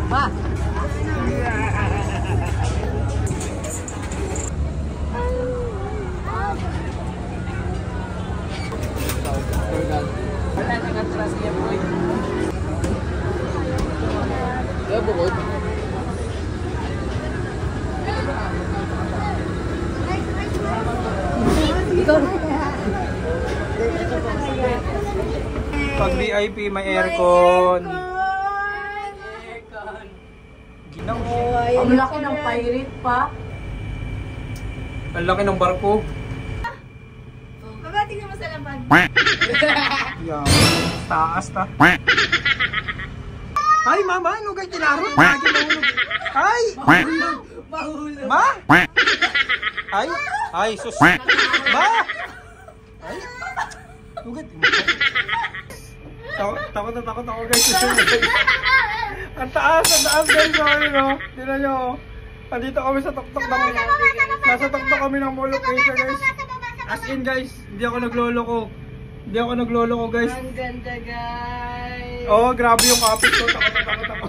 Ma! Wala na katras niya, boy. Kaya bukod. Pag VIP may aircon. Ang laki ng pirate pa. Ang laki ng barko. Baba, tingnan mo sa laman. Yan. Taas ta. Ay, mama, ano kayo kinarot? Ay! Mahulog. Ma! Ay! Ay, sus! Ma! Ay! Ugat. Takot na takot ako guys. Ang taas guys. Sorry no. Tignan nyo. Andito kami sa tuktok ng... Nasa tuktok kami ng Mall of Asia guys. As in guys, hindi ako nagloloko. Hindi ako nagloloko guys. Ang ganda guys. Oh, grabe yung kapit ko. Takot ako.